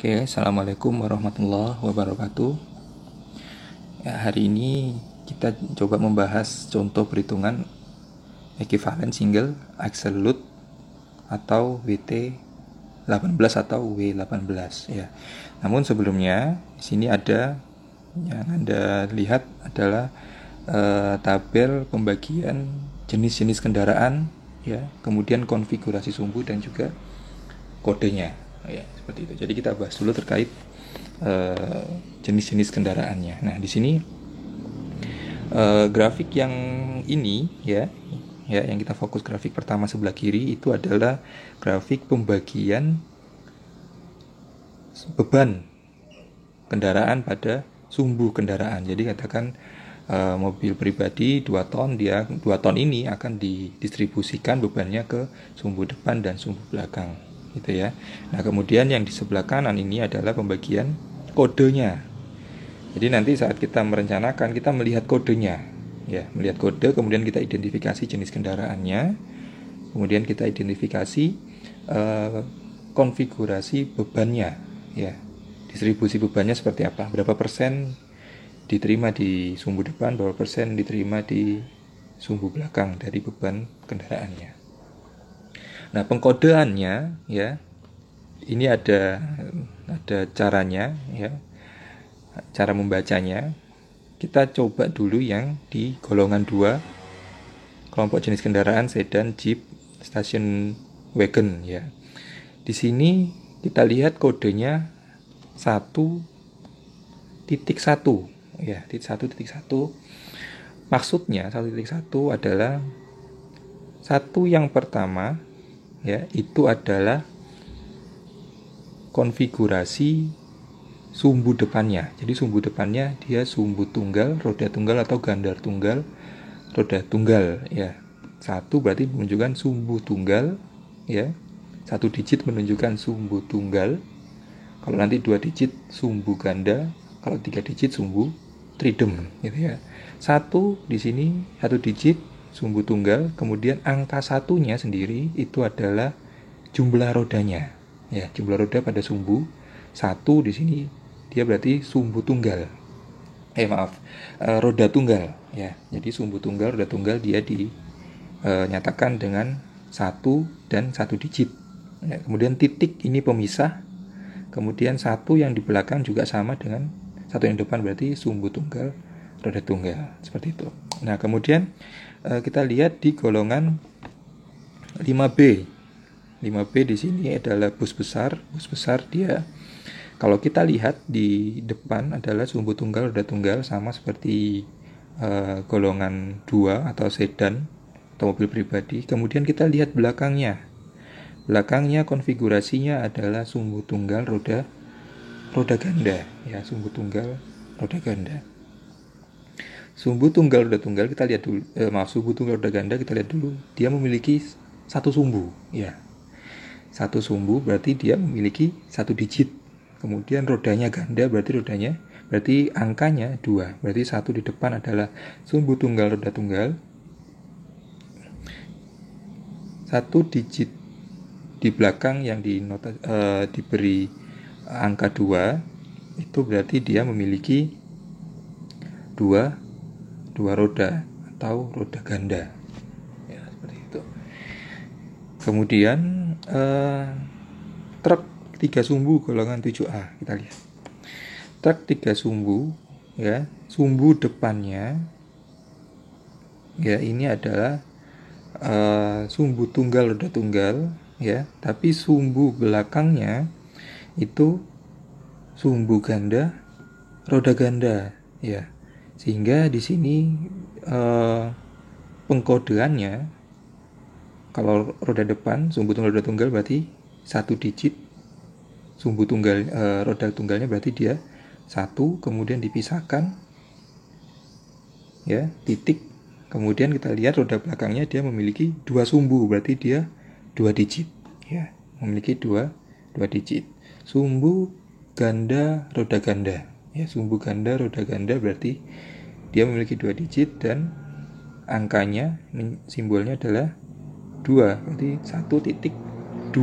Oke, assalamualaikum warahmatullahi wabarakatuh. Ya, hari ini kita coba membahas contoh perhitungan ekuivalen single absolute atau WT18 atau W18 ya. Namun sebelumnya di sini ada yang Anda lihat adalah tabel pembagian jenis-jenis kendaraan ya, kemudian konfigurasi sumbu dan juga kodenya ya, seperti itu. Jadi kita bahas dulu terkait jenis-jenis kendaraannya. Nah, di sini grafik yang ini ya yang kita fokus, grafik pertama sebelah kiri itu adalah grafik pembagian beban kendaraan pada sumbu kendaraan. Jadi katakan mobil pribadi 2 ton, 2 ton ini akan didistribusikan bebannya ke sumbu depan dan sumbu belakang gitu ya. Nah, kemudian yang di sebelah kanan ini adalah pembagian kodenya. Jadi nanti saat kita merencanakan, kita melihat kodenya ya, melihat kode, kemudian kita identifikasi jenis kendaraannya, kemudian kita identifikasi konfigurasi bebannya ya, distribusi bebannya seperti apa, berapa persen diterima di sumbu depan, berapa persen diterima di sumbu belakang dari beban kendaraannya. Nah, pengkodeannya ya, ini ada caranya ya, cara membacanya. Kita coba dulu yang di golongan 2, kelompok jenis kendaraan sedan, jeep, station wagon ya. Di sini kita lihat kodenya 1.1 ya, 1.1. Maksudnya 1.1 adalah satu yang pertama ya, itu adalah konfigurasi sumbu depannya. Jadi sumbu depannya dia sumbu tunggal, roda tunggal atau gandar tunggal, roda tunggal ya. 1 berarti menunjukkan sumbu tunggal ya. 1 digit menunjukkan sumbu tunggal. Kalau nanti 2 digit sumbu ganda, kalau 3 digit sumbu tridem gitu ya. 1 di sini 1 digit sumbu tunggal, kemudian angka satunya sendiri itu adalah jumlah rodanya ya, jumlah roda pada sumbu 1 di sini dia berarti sumbu tunggal. Roda tunggal ya. Jadi sumbu tunggal, roda tunggal dia dinyatakan dengan 1 dan 1 digit. Ya, kemudian titik ini pemisah. Kemudian 1 yang di belakang juga sama dengan 1 yang depan, berarti sumbu tunggal, roda tunggal, seperti itu. Nah, kemudian kita lihat di golongan 5B. 5B di sini adalah bus besar. Bus besar dia, kalau kita lihat di depan adalah sumbu tunggal, roda tunggal, sama seperti golongan 2 atau sedan atau mobil pribadi. Kemudian kita lihat belakangnya. Belakangnya konfigurasinya adalah sumbu tunggal, roda ganda ya, sumbu tunggal, roda ganda. Sumbu tunggal roda tunggal kita lihat dulu, sumbu tunggal roda ganda kita lihat dulu. Dia memiliki 1 sumbu ya. 1 sumbu berarti dia memiliki 1 digit. Kemudian rodanya ganda berarti angkanya 2. Berarti 1 di depan adalah sumbu tunggal roda tunggal. 1 digit di belakang yang diberi angka 2 itu berarti dia memiliki 2 roda atau roda ganda ya, seperti itu. Kemudian truk 3 sumbu golongan 7A, kita lihat truk 3 sumbu ya, sumbu depannya ya ini adalah sumbu tunggal roda tunggal ya, tapi sumbu belakangnya itu sumbu ganda roda ganda ya. Sehingga di sini pengkodeannya, kalau roda depan sumbu tunggal roda tunggal berarti 1 digit, sumbu tunggal roda tunggalnya berarti dia 1, kemudian dipisahkan ya, titik. Kemudian kita lihat roda belakangnya dia memiliki 2 sumbu, berarti dia 2 digit ya, memiliki 2 digit. Sumbu ganda roda ganda ya, sumbu ganda roda ganda berarti dia memiliki 2 digit dan angkanya, simbolnya adalah 2, berarti 1.22,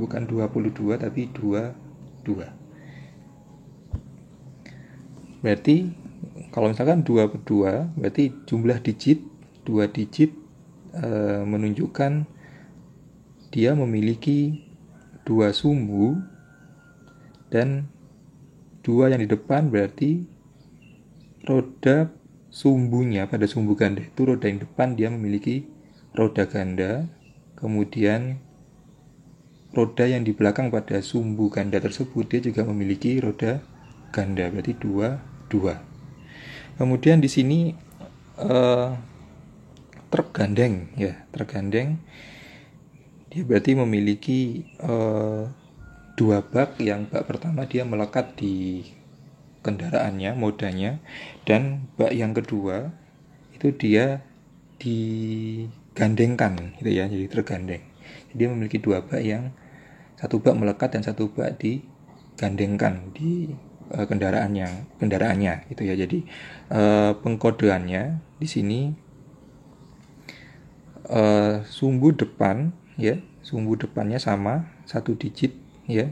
bukan 22 tapi 22. Berarti kalau misalkan 2 per 2, berarti jumlah digit 2 digit menunjukkan dia memiliki 2 sumbu, dan 2 yang di depan berarti roda sumbunya pada sumbu ganda itu, roda yang depan dia memiliki roda ganda, kemudian roda yang di belakang pada sumbu ganda tersebut dia juga memiliki roda ganda, berarti 2. Kemudian di sini truk gandeng ya, truk gandeng dia berarti memiliki 2 bak. Yang bak pertama dia melekat di kendaraannya, modanya, dan bak yang kedua itu dia digandengkan gitu ya, jadi tergandeng. Jadi dia memiliki 2 bak, yang satu bak melekat dan satu bak digandengkan di kendaraannya gitu ya. Jadi pengkodeannya di sini sumbu depan ya, sumbu depannya sama 1 digit ya,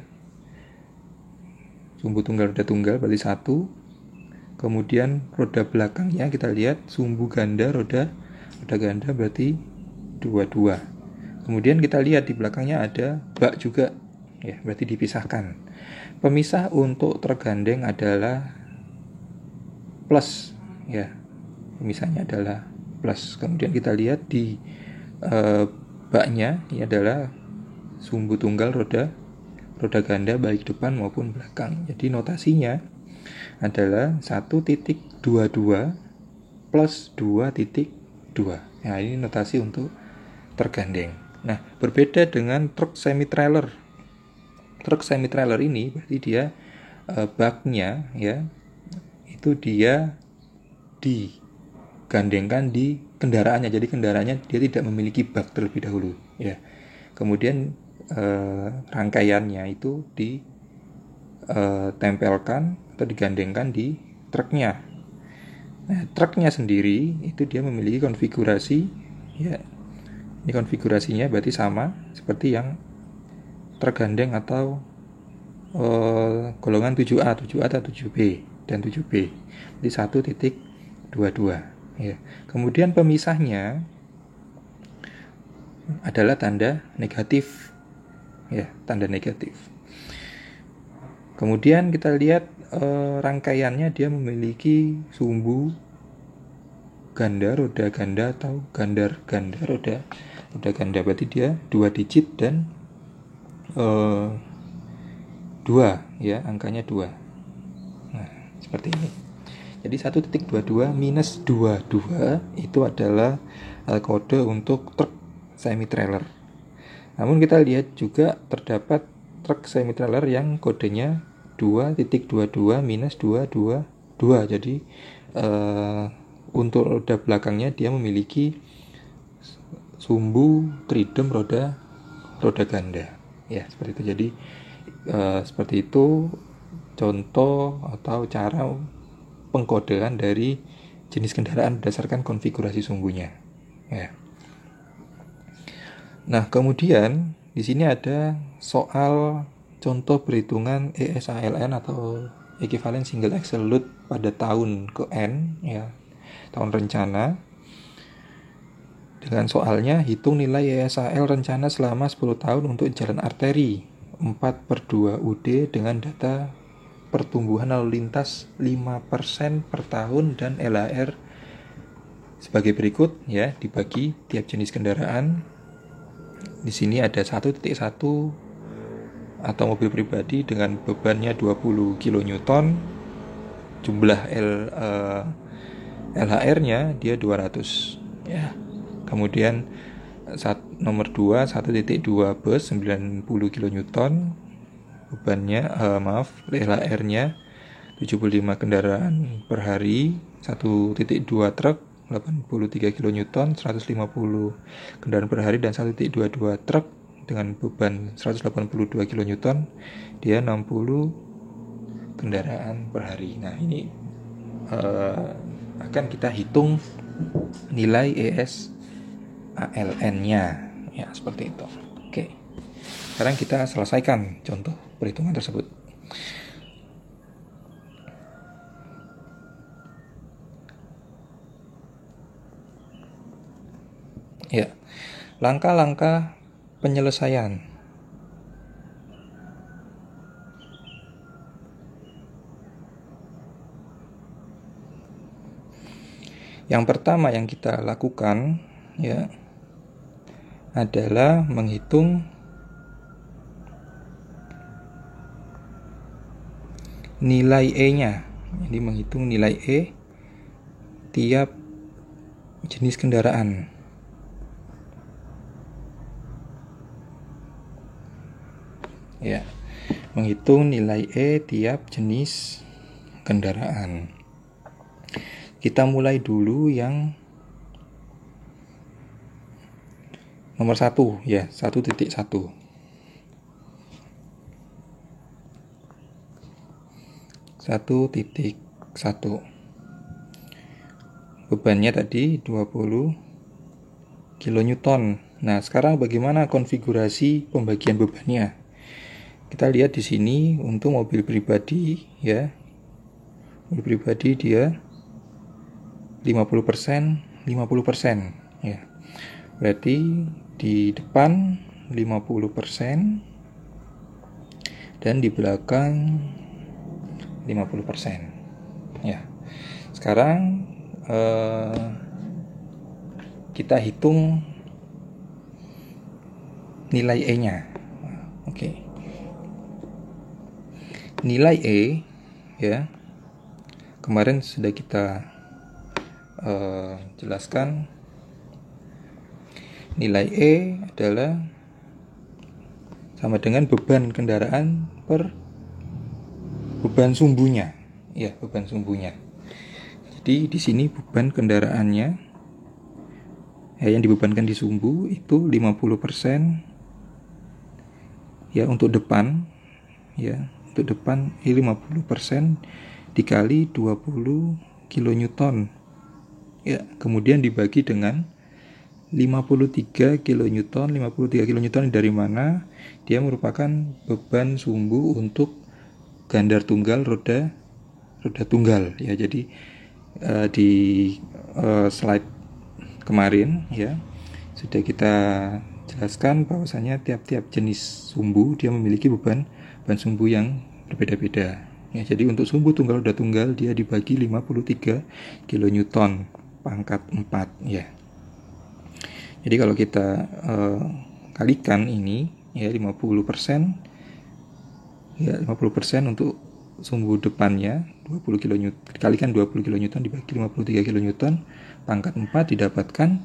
sumbu tunggal roda tunggal berarti 1. Kemudian roda belakangnya kita lihat sumbu ganda roda ganda berarti 2. Kemudian kita lihat di belakangnya ada bak juga ya, berarti dipisahkan. Pemisah untuk tergandeng adalah plus ya, pemisahnya adalah plus. Kemudian kita lihat di baknya ini adalah sumbu tunggal roda ganda baik depan maupun belakang. Jadi notasinya adalah 1.22 plus 2.2. Nah, ini notasi untuk tergandeng. Nah, berbeda dengan truk semi trailer. Truk semi trailer ini berarti dia baknya ya, itu dia digandengkan di kendaraannya. Jadi kendaraannya dia tidak memiliki bak terlebih dahulu ya. Kemudian rangkaiannya itu ditempelkan atau digandengkan di truknya. Nah, truknya sendiri itu dia memiliki konfigurasi ya. Ini konfigurasinya berarti sama seperti yang tergandeng atau golongan 7A atau 7B dan 7B. Jadi 1.22 ya. Kemudian pemisahnya adalah tanda negatif ya, tanda negatif. Kemudian kita lihat rangkaiannya dia memiliki sumbu ganda roda ganda atau ganda roda ganda, berarti dia 2 digit dan 2 ya, angkanya 2. Nah, seperti ini. Jadi 1.22 minus 22 itu adalah kode untuk truk semi trailer. Namun kita lihat juga terdapat truk semi trailer yang kodenya 2.22 minus 222. Jadi untuk roda belakangnya dia memiliki sumbu tridem roda ganda. Ya, seperti itu. Jadi seperti itu contoh atau cara pengkodean dari jenis kendaraan berdasarkan konfigurasi sumbunya. Ya. Nah, kemudian di sini ada soal contoh perhitungan ESALN atau equivalent single axle load pada tahun ke N ya, tahun rencana. Dengan soalnya hitung nilai ESAL rencana selama 10 tahun untuk jalan arteri 4/2 UD dengan data pertumbuhan lalu lintas 5% per tahun dan LHR sebagai berikut ya, dibagi tiap jenis kendaraan. Di sini ada 1.1 atau mobil pribadi dengan bebannya 20 kN, jumlah LHR-nya dia 200 ya. Kemudian nomor 2 1.2 bus 90 kN, bebannya LHR-nya 75 kendaraan per hari. 1.2 truk 83 kN 150 kendaraan per hari, dan 1.22 truk dengan beban 182 kN dia 60 kendaraan per hari. Nah, ini akan kita hitung nilai ESALN-nya ya, seperti itu. Oke. Sekarang kita selesaikan contoh perhitungan tersebut. Ya, langkah-langkah penyelesaian. Yang pertama yang kita lakukan ya adalah menghitung nilai E-nya. Jadi menghitung nilai E tiap jenis kendaraan. Ya, menghitung nilai E tiap jenis kendaraan. Kita mulai dulu yang nomor 1 ya, 1.1. 1.1. Bebannya tadi 20 kilonewton. Nah, sekarang bagaimana konfigurasi pembagian bebannya? Kita lihat di sini untuk mobil pribadi ya. Mobil pribadi dia 50%, 50% ya. Berarti di depan 50% dan di belakang 50% ya. Sekarang kita hitung nilai E-nya. Oke. Nilai E ya. Kemarin sudah kita jelaskan. Nilai E adalah sama dengan beban kendaraan per beban sumbunya. Ya, beban sumbunya. Jadi di sini beban kendaraannya yang dibebankan di sumbu itu 50% ya untuk depan ya. Untuk depan 50% dikali 20 kilonewton. Ya, kemudian dibagi dengan 53 kilonewton. 53 kilonewton dari mana? Dia merupakan beban sumbu untuk gandar tunggal roda tunggal ya. Jadi di slide kemarin ya sudah kita jelaskan bahwasanya tiap-tiap jenis sumbu dia memiliki beban sumbu yang berbeda-beda. Ya, jadi untuk sumbu tunggal roda tunggal dia dibagi 53 kilonewton pangkat 4 ya. Jadi kalau kita kalikan ini ya 50% ya 50% untuk sumbu depannya 20 kilonewton dikalikan 20 kilonewton dibagi 53 kilonewton pangkat 4 didapatkan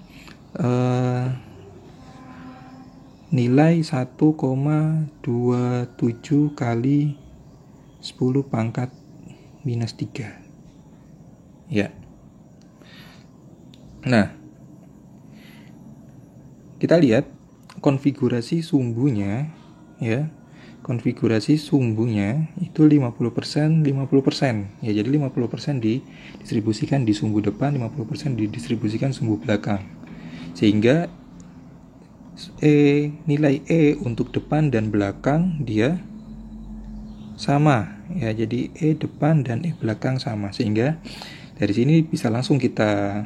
nilai 1,27 kali 10 pangkat minus 3 ya. Nah, kita lihat konfigurasi sumbunya ya. Konfigurasi sumbunya itu 50% 50% ya. Jadi 50% didistribusikan di sumbu depan, 50% didistribusikan sumbu belakang. Sehingga nilai E untuk depan dan belakang dia sama ya. Jadi E depan dan E belakang sama, sehingga dari sini bisa langsung kita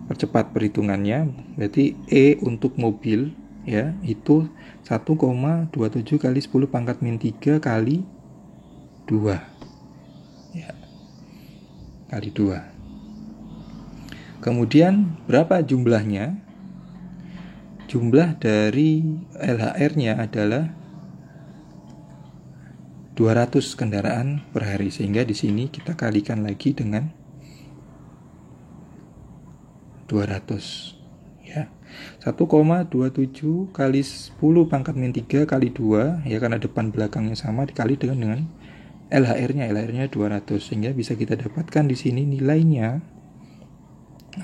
percepat perhitungannya. Berarti E untuk mobil ya itu 1,27 kali 10 pangkat min 3 kali 2 ya, kali 2. Kemudian berapa jumlahnya? Jumlah dari LHR-nya adalah 200 kendaraan per hari, sehingga di sini kita kalikan lagi dengan 200 ya. 1,27 kali 10 pangkat min 3 kali 2 ya, karena depan belakangnya sama, dikali dengan LHR-nya 200, sehingga bisa kita dapatkan di sini nilainya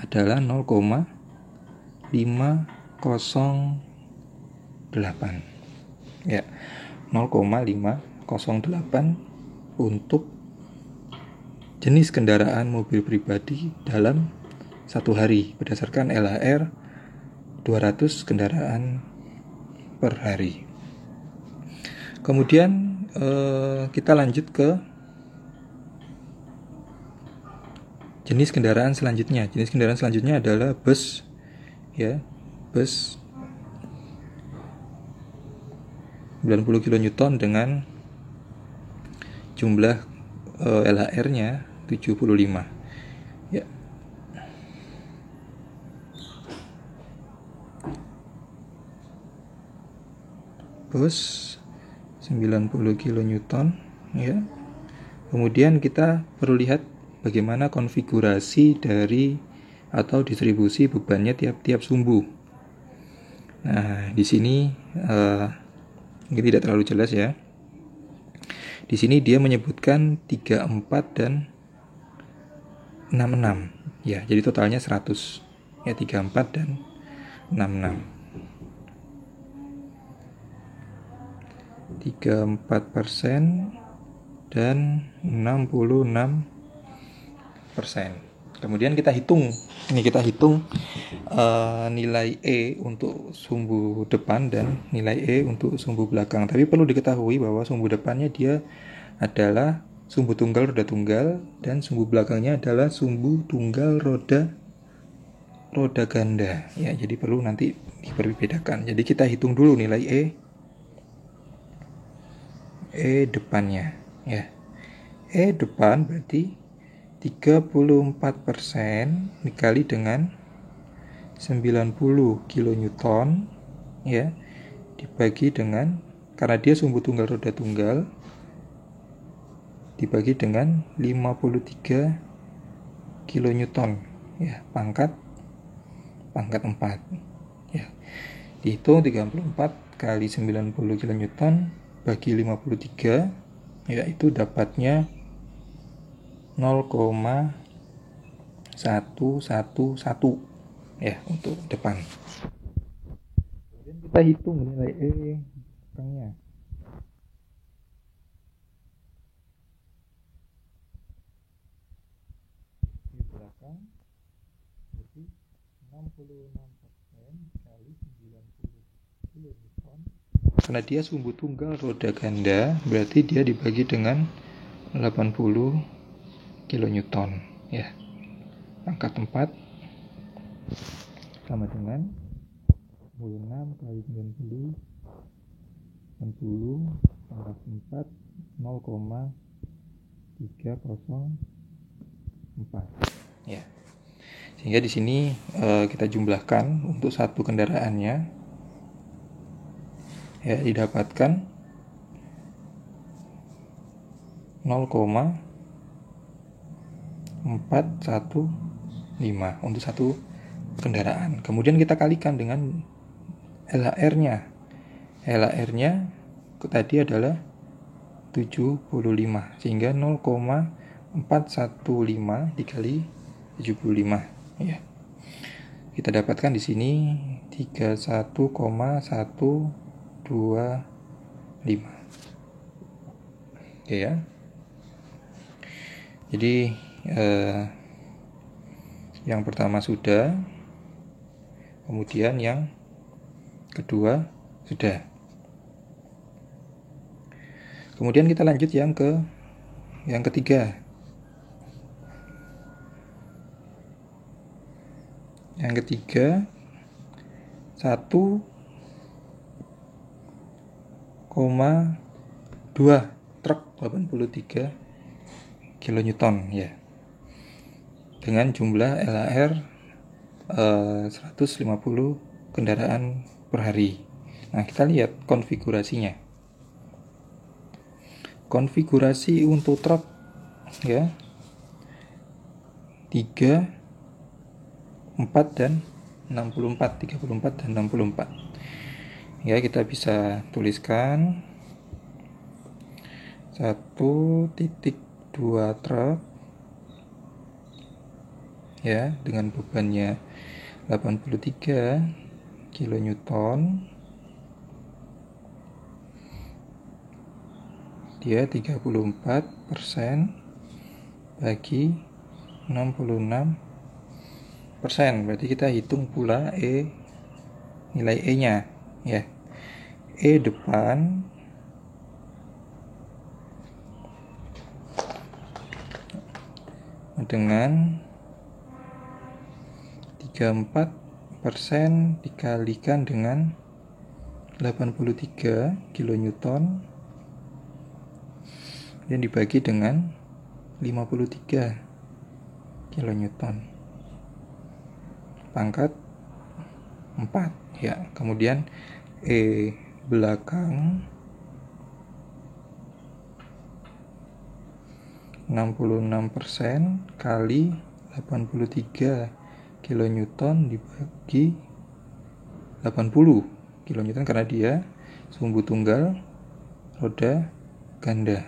adalah 0,508 ya. 0,508 untuk jenis kendaraan mobil pribadi dalam satu hari berdasarkan LHR 200 kendaraan per hari. Kemudian kita lanjut ke jenis kendaraan selanjutnya. Jenis kendaraan selanjutnya adalah bus, ya, bus 90 kN dengan jumlah LHR-nya 75. Ya. Bus 90 kN, ya. Kemudian kita perlu lihat bagaimana konfigurasi dari atau distribusi bebannya tiap-tiap sumbu. Nah, di sini ini tidak terlalu jelas ya. Di sini dia menyebutkan 34 dan 66. Ya, jadi totalnya 100. Ya, 34 dan 66. 34% dan 66%. Kemudian kita hitung. Ini kita hitung nilai E untuk sumbu depan dan nilai E untuk sumbu belakang. Tapi perlu diketahui bahwa sumbu depannya dia adalah sumbu tunggal roda tunggal dan sumbu belakangnya adalah sumbu tunggal roda ganda. Ya, jadi perlu nanti diperbedakan. Jadi kita hitung dulu nilai E depannya, ya. E depan berarti 34% dikali dengan 90 kN, ya, dibagi dengan, karena dia sumbu tunggal roda tunggal, dibagi dengan 53 kN, ya, pangkat 4, ya. Dihitung 34 kali 90 kN bagi 53, yaitu dapatnya 0,111, ya, untuk depan. Kemudian kita hitung nilai E belakangnya. Di belakang jadi 66% kali 90 kN. Karena dia sumbu tunggal roda ganda, berarti dia dibagi dengan 80 kN, ya. Pangkat 4 sama dengan 66 kali 90 pangkat 4 0,304, ya. Sehingga di sini kita jumlahkan untuk satu kendaraannya, ya, didapatkan 0,415 untuk satu kendaraan. Kemudian kita kalikan dengan LHR-nya. LHR-nya tadi adalah 75, sehingga 0,415 dikali 75, ya. Kita dapatkan di sini 31,125. Oke, ya. Jadi yang pertama sudah, kemudian yang kedua sudah. Kemudian kita lanjut yang ketiga. Yang ketiga 1,2 truk 83 kN, ya, dengan jumlah LHR 150 kendaraan per hari. Nah, kita lihat konfigurasinya. Konfigurasi untuk truk, ya, 3, 4 dan 64, 34 dan 64. Ya, kita bisa tuliskan 1,2 truk, ya, dengan bebannya 83 kN, dia 34% bagi 66%, berarti kita hitung pula nilai E nya, ya. E depan dengan 34% dikalikan dengan 83 kilonewton dan dibagi dengan 53 kilonewton pangkat 4 ya. Kemudian E belakang 66% kali 83 kilonewton dibagi 80 kilonewton karena dia sumbu tunggal roda ganda.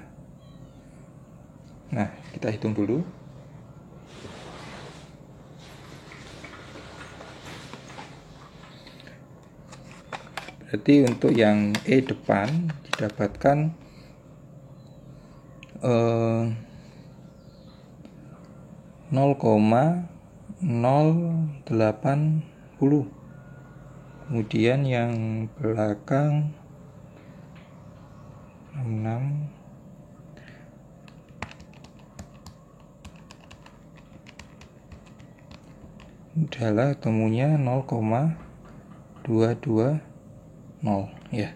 Nah, kita hitung dulu. Berarti untuk yang E depan didapatkan 0,080. Kemudian yang belakang 6 adalah temunya 0,220 ya.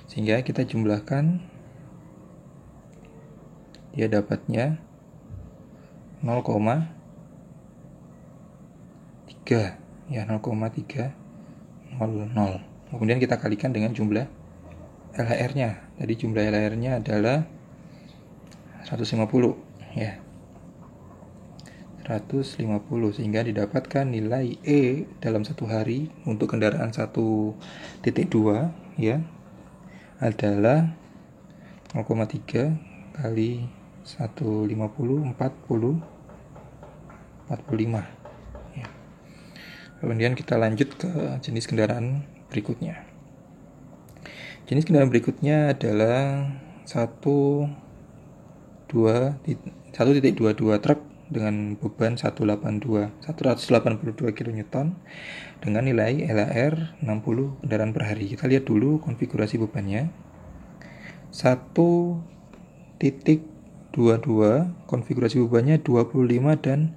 Sehingga kita jumlahkan, dia dapatnya 0,3 ya, 0,300. Kemudian kita kalikan dengan jumlah LHR-nya. Tadi jumlah LHR-nya adalah 150 ya. 150 sehingga didapatkan nilai E dalam satu hari untuk kendaraan 1.2 ya adalah 0,3 kali 150 45 ya. Kemudian kita lanjut ke jenis kendaraan berikutnya. Jenis kendaraan berikutnya adalah 1.22 truk dengan beban 182 kN dengan nilai LHR 60 kendaraan per hari. Kita lihat dulu konfigurasi bebannya. 1.22 konfigurasi bebannya 25 dan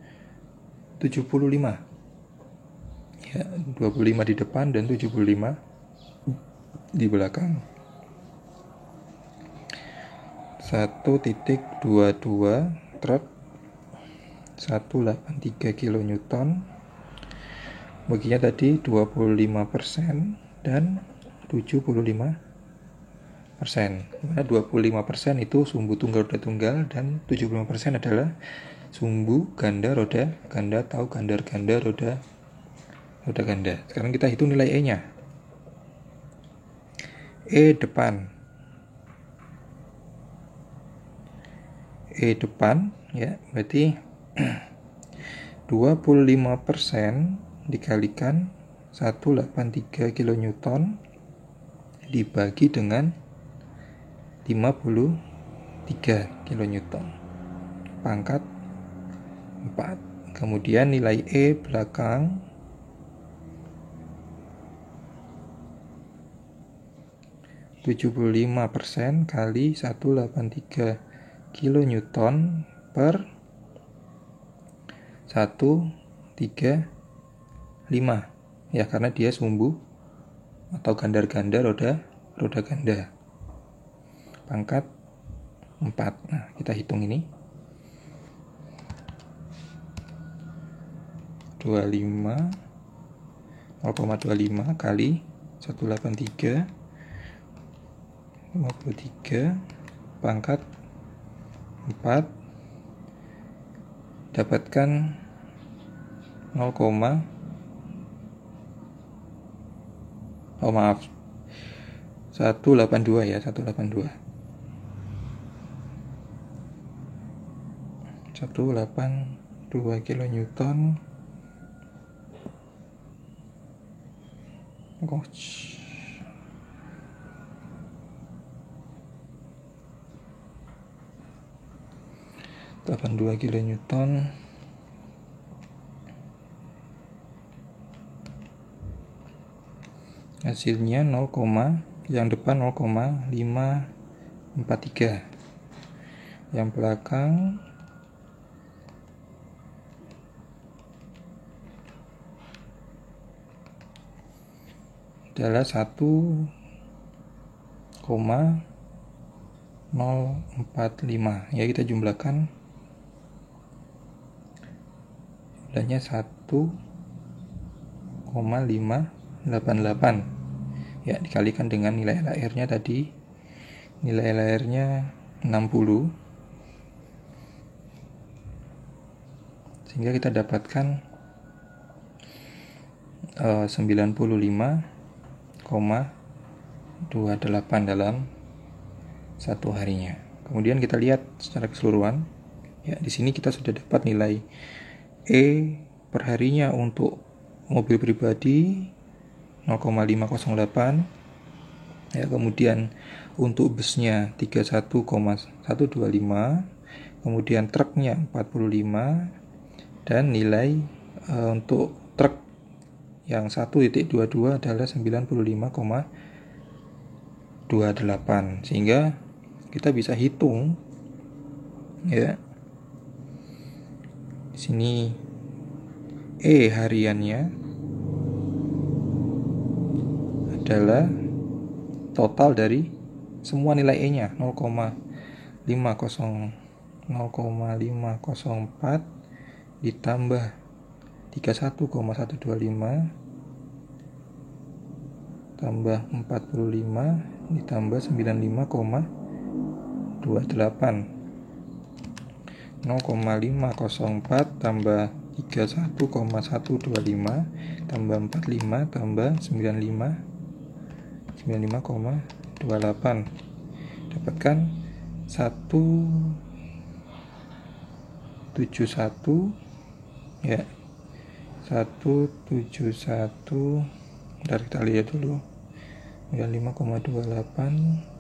75 ya, 25 di depan dan 75 di belakang. 1.22 truk 183 kN, baginya tadi 25% dan 75%. Dimana 25% itu sumbu tunggal roda tunggal dan 75% adalah sumbu ganda roda ganda atau ganda roda ganda. Sekarang kita hitung nilai E-nya. E depan ya, berarti 25% dikalikan 183 kN dibagi dengan 53 kN pangkat 4. Kemudian nilai E belakang 75% kali 183 kN per 135 ya, karena dia sumbu atau ganda roda ganda pangkat 4. Nah, kita hitung ini 0,25 kali 183 53 pangkat 4 dapatkan 182 ya, 182 kN. Gosh. 82 kN. Hasilnya 0, yang depan 0,543, yang belakang adalah 1,045. Ya, kita jumlahkan. Jumlahnya 1,588. Ya, dikalikan dengan nilai LAR-nya tadi. Nilai LAR-nya 60. Sehingga kita dapatkan 95,28 dalam satu harinya. Kemudian kita lihat secara keseluruhan. Ya, di sini kita sudah dapat nilai E per harinya untuk mobil pribadi 0,508. Ya, kemudian untuk busnya 31,125, kemudian truknya 45, dan nilai untuk truk yang 1.22 adalah 95,28. Sehingga kita bisa hitung, ya, di sini E hariannya adalah total dari semua nilai E-nya 0,504 ditambah 31,125 tambah 45 ditambah 95,28. 0,504 tambah 31,125 tambah 45 tambah 95,28. Dapatkan 171, ya, 171. Bentar, kita lihat dulu. 95,28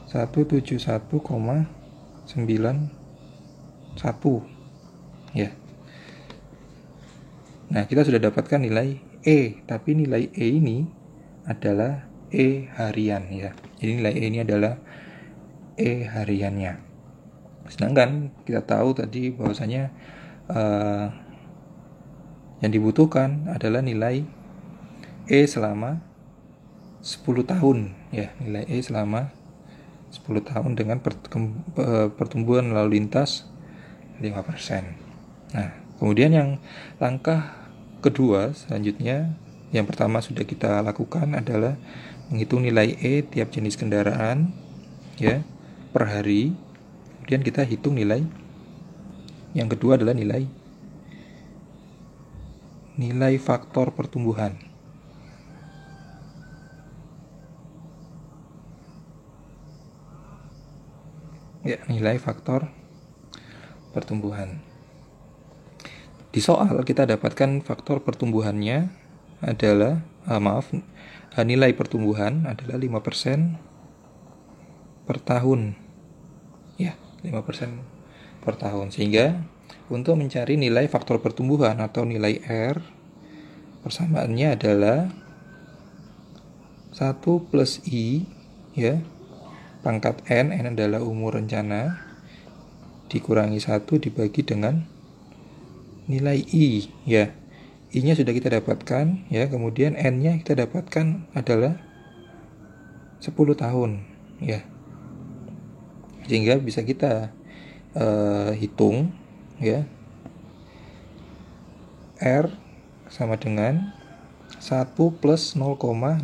171,91, ya. Nah, kita sudah dapatkan nilai E, tapi nilai E ini adalah E harian, ya. Jadi nilai E ini adalah E hariannya. Sedangkan kita tahu tadi bahwasanya yang dibutuhkan adalah nilai E selama 10 tahun, ya. Nilai E selama 10 tahun dengan pertumbuhan lalu lintas 5%. Nah, kemudian yang langkah kedua selanjutnya, yang pertama sudah kita lakukan adalah menghitung nilai E tiap jenis kendaraan, ya, per hari. Kemudian kita hitung nilai yang kedua adalah nilai faktor pertumbuhan. Ya, nilai faktor pertumbuhan. Di soal kita dapatkan faktor pertumbuhannya adalah nilai pertumbuhan adalah 5% per tahun. Ya, 5% per tahun. Sehingga untuk mencari nilai faktor pertumbuhan atau nilai R, persamaannya adalah 1 plus I, ya, pangkat N adalah umur rencana, dikurangi 1 dibagi dengan nilai I, ya. I-nya sudah kita dapatkan, ya. Kemudian N-nya kita dapatkan adalah 10 tahun, ya. Sehingga bisa kita hitung, ya. R sama dengan 1 plus 0,05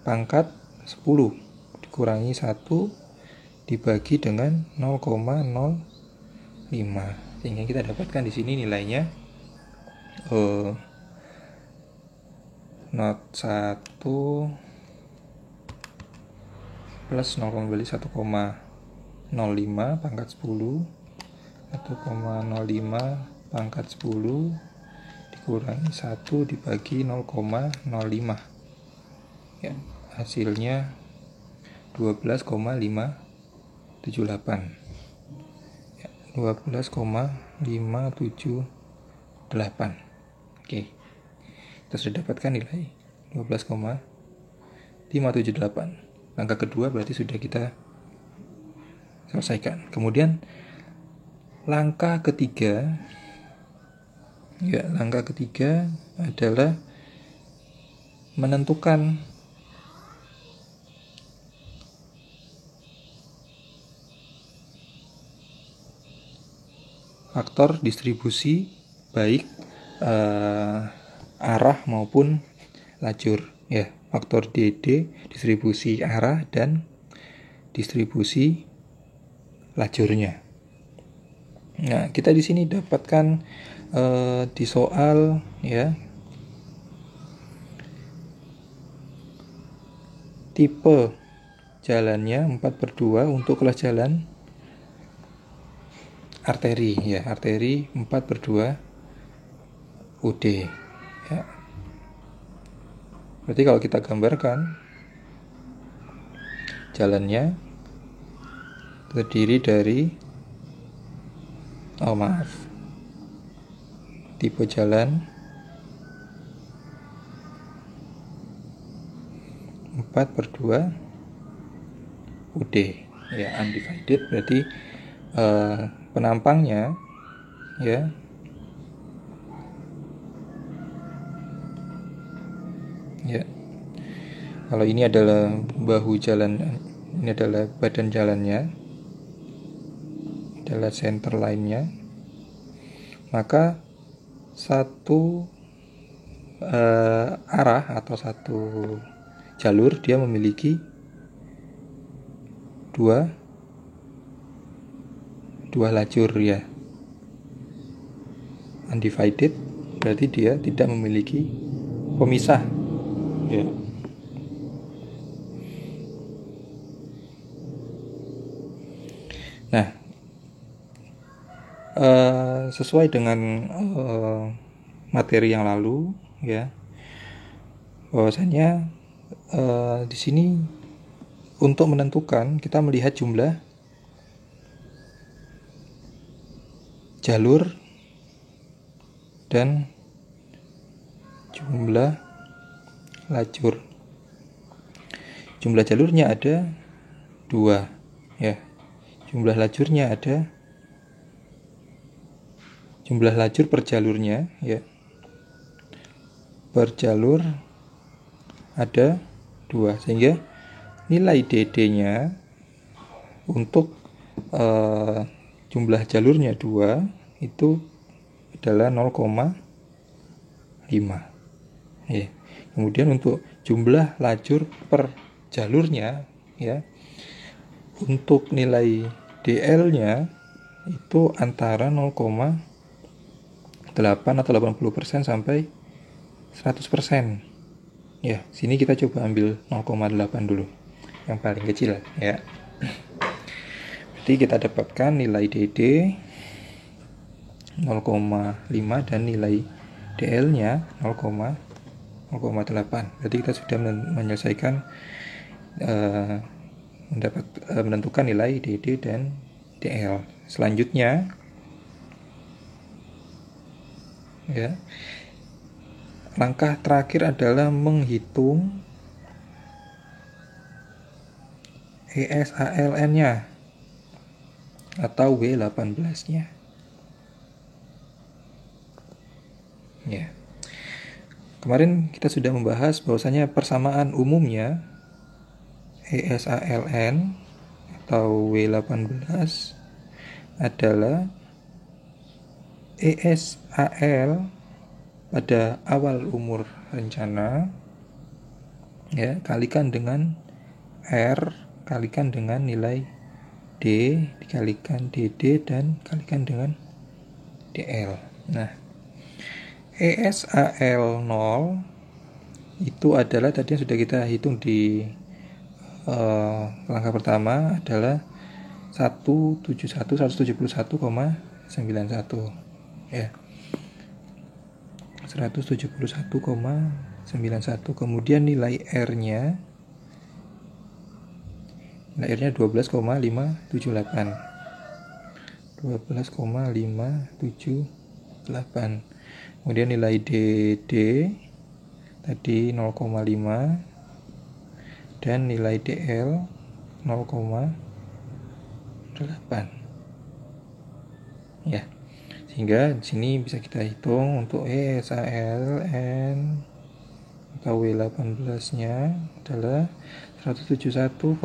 pangkat 10 dikurangi 1 dibagi dengan 0,05. Sehingga kita dapatkan di sini nilainya 1 plus 1,05 pangkat 10, 1,05 pangkat 10 dikurangi 1 dibagi 0,05, ya, hasilnya 12,578, ya, 12,578. Oke, kita sudah dapatkan nilai 12,578. Langkah kedua berarti sudah kita selesaikan. Kemudian langkah ketiga, Ya, langkah ketiga adalah menentukan faktor distribusi baik arah maupun lajur, ya, faktor DD, distribusi arah dan distribusi lajurnya. Nah, kita di sini dapatkan di soal, ya, tipe jalannya 4/2 untuk kelas jalan arteri, ya, arteri 4/2 UD, ya. Berarti kalau kita gambarkan, jalannya terdiri dari tipe jalan 4/2 UD, ya, undivided, berarti penampangnya, ya, kalau ini adalah bahu jalan, ini adalah badan jalannya, adalah center line-nya, maka satu arah atau satu jalur dia memiliki dua lajur, ya. Undivided berarti dia tidak memiliki pemisah, ya. Nah, sesuai dengan materi yang lalu, ya, bahwasanya di sini untuk menentukan kita melihat jumlah jalur dan jumlah lajur. Jumlah jalurnya ada 2, ya. Jumlah lajurnya ada, jumlah lajur per jalurnya, ya, per jalur ada 2, sehingga nilai DD-nya untuk jumlah jalurnya 2 itu adalah 0,5, ya. Kemudian untuk jumlah lajur per jalurnya, ya, untuk nilai DL-nya itu antara 0,8 atau 80% sampai 100%. Ya, sini kita coba ambil 0,8 dulu, yang paling kecil, ya. Jadi kita dapatkan nilai DD 0,5 dan nilai DL-nya 0,8. Berarti kita sudah menyelesaikan menentukan nilai DD dan DL. Selanjutnya, ya, langkah terakhir adalah menghitung ESALN-nya atau W18-nya. Ya. Kemarin kita sudah membahas bahwasanya persamaan umumnya ESALN atau W18 adalah ESAL pada awal umur rencana, ya, kalikan dengan R kalikan dengan nilai D dikalikan DD dan kalikan dengan DL. Nah, ESAL 0 itu adalah tadi yang sudah kita hitung di langkah pertama adalah 171,91, ya, 171,91. Kemudian nilai R-nya 12,578. 12,578. Kemudian nilai DD tadi 0,5 dan nilai DL 0,8. Ya. Sehingga di sini bisa kita hitung untuk ESALN atau W18-nya adalah 171,91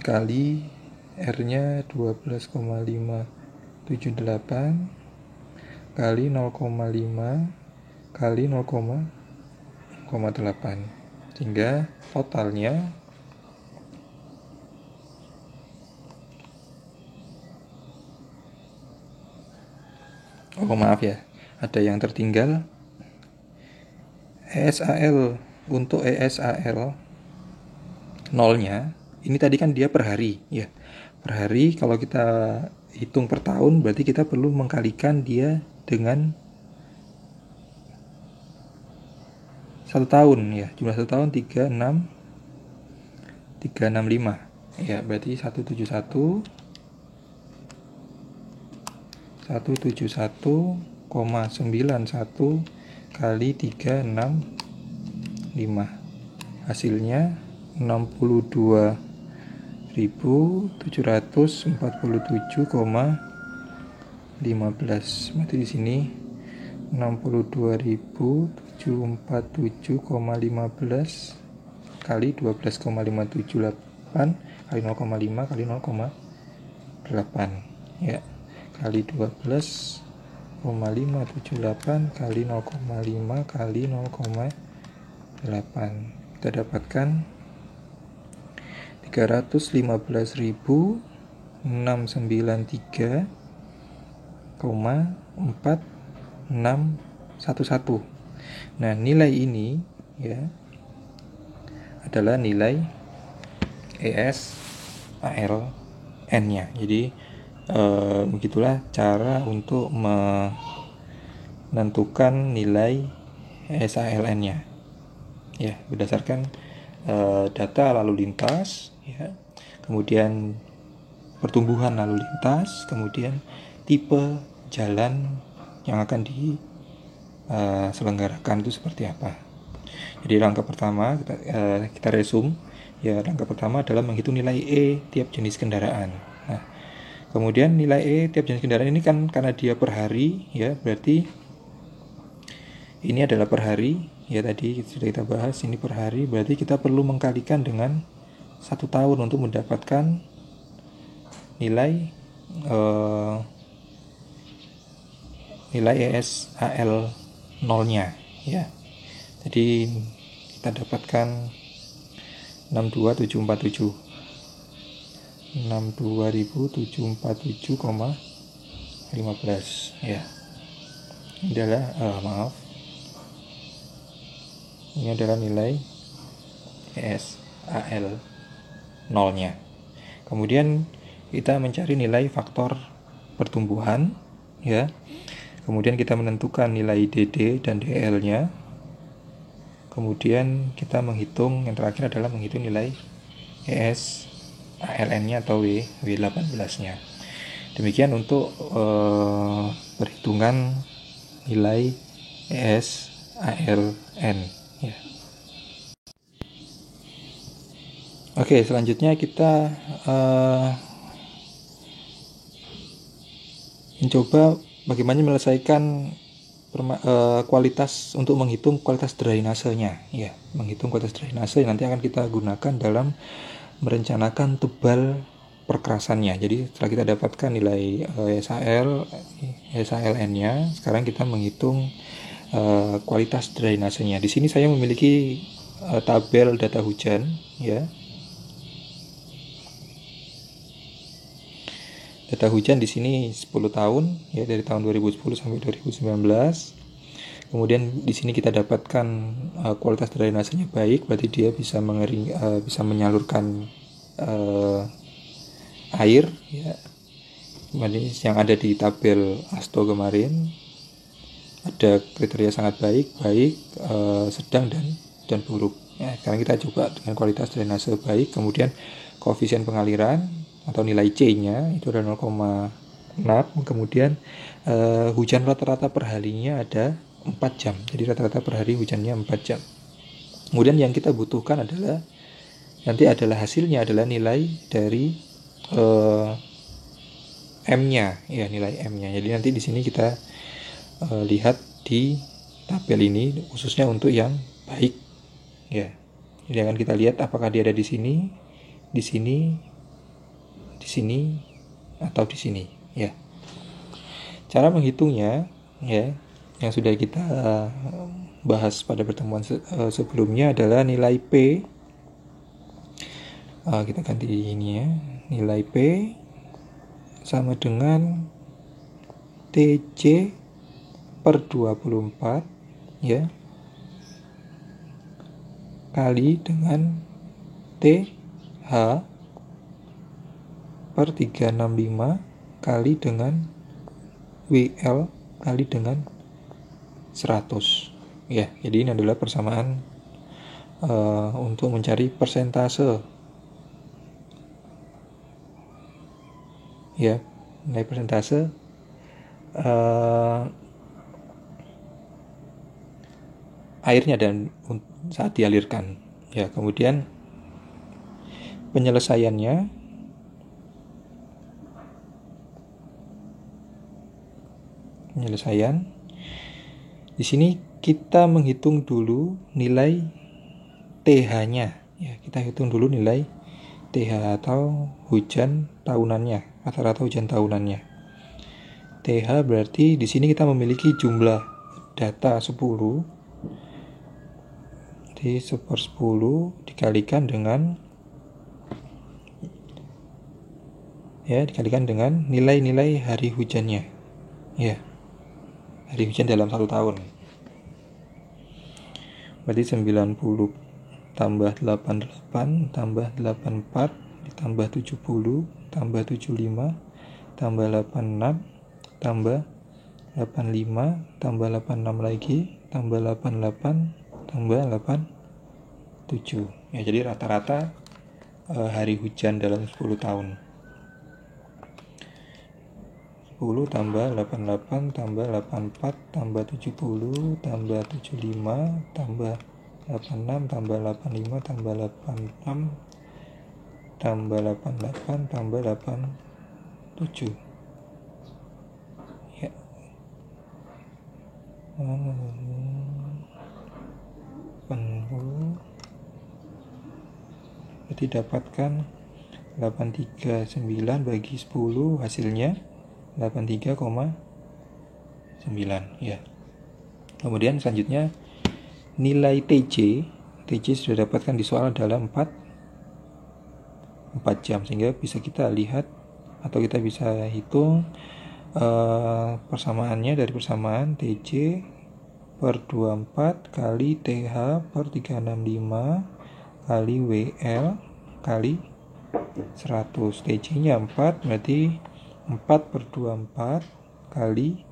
kali R-nya 12,578 kali 0,5 kali 0,8, sehingga totalnya maaf ya, ada yang tertinggal. ESAL, untuk ESAL nolnya ini tadi kan dia per hari ya. Per hari kalau kita hitung per tahun berarti kita perlu mengkalikan dia dengan 1 tahun ya. Jumlah 1 tahun 365 ya, berarti 171,91 kali 365, hasilnya 62.747,15. Berarti di sini 62.747,15 kali 12,578 kali 0,5 kali 0,8 ya, kali 12,578 kali 0,5 kali 0,8, kita dapatkan 315.693,4611. Nah, nilai ini ya adalah nilai ESALN-nya. Jadi begitulah cara untuk menentukan nilai ESALN-nya ya, berdasarkan data lalu lintas ya, kemudian pertumbuhan lalu lintas, kemudian tipe jalan yang akan diselenggarakan itu seperti apa. Jadi langkah pertama kita resume ya. Langkah pertama adalah menghitung nilai E tiap jenis kendaraan. Nah, kemudian nilai E tiap jenis kendaraan ini kan karena dia per hari ya, berarti ini adalah per hari ya, tadi sudah kita bahas ini per hari, berarti kita perlu mengkalikan dengan 1 tahun untuk mendapatkan nilai ESAL 0-nya ya. Jadi kita dapatkan 62.747 62.747,15 ya. Ini adalah ini adalah nilai ESAL 0-nya. Kemudian kita mencari nilai faktor pertumbuhan ya. Kemudian kita menentukan nilai DD dan DL-nya. Kemudian kita menghitung, yang terakhir adalah menghitung nilai ESALN-nya atau W18-nya. Demikian untuk perhitungan nilai ESALN ya. Oke, selanjutnya kita mencoba bagaimana menyelesaikan kualitas untuk menghitung kualitas drainasenya ya. Menghitung kualitas drainase nanti akan kita gunakan dalam merencanakan tebal perkerasannya. Jadi setelah kita dapatkan nilai ESALN-nya, sekarang kita menghitung kualitas drainasenya. Di sini saya memiliki tabel data hujan ya. Data hujan di sini 10 tahun ya, dari tahun 2010 sampai 2019. Kemudian di sini kita dapatkan kualitas drainasenya baik, berarti dia bisa bisa menyalurkan air ya. Yang ada di tabel ASTO kemarin ada kriteria sangat baik, sedang dan buruk. Ya, sekarang kita coba dengan kualitas drainase baik, kemudian koefisien pengaliran atau nilai C-nya itu ada 0,6, kemudian hujan rata-rata per harinya ada 4 jam. Jadi rata-rata per hari hujannya 4 jam. Kemudian yang kita butuhkan adalah hasilnya adalah nilai dari M-nya, ya nilai M-nya. Jadi nanti di sini kita lihat di tabel ini khususnya untuk yang baik, ya. Jadi akan kita lihat apakah dia ada di sini, di sini, di sini, atau di sini, ya. Cara menghitungnya, ya, yang sudah kita bahas pada pertemuan sebelumnya adalah nilai P. Kita ganti ini ya, nilai P sama dengan TC per 24, ya, kali dengan TH per 365 kali dengan WL kali dengan 100, ya. Jadi ini adalah persamaan untuk mencari persentase, ya, nilai persentase airnya dan saat dialirkan, ya. Kemudian penyelesaian di sini kita menghitung dulu nilai TH-nya, ya. Kita hitung dulu nilai TH atau hujan tahunannya, rata-rata hujan tahunannya. TH berarti di sini kita memiliki jumlah data 10, di 1/10 dikalikan dengan, ya, dikalikan dengan nilai-nilai hari hujannya, ya, hari hujan dalam 1 tahun. Berarti 90 tambah 88 tambah 84 ditambah 70 tambah 75 tambah 86 tambah 85 tambah 86 lagi tambah 88 tambah 87, ya. Jadi rata-rata hari hujan dalam 10 tahun. 10 tambah 88 tambah 84 tambah 70 tambah 75 tambah 86 tambah 85 tambah 86 tambah 88 tambah 87, ya. Jadi dapatkan 839 bagi 10, hasilnya 83,9, ya. Kemudian selanjutnya nilai TC sudah dapatkan di soal adalah 4 jam, sehingga bisa kita lihat atau kita bisa hitung persamaannya dari persamaan TC per 24 kali TH per 365 kali WL kali 100. TC-nya 4, berarti 4 per 24 kali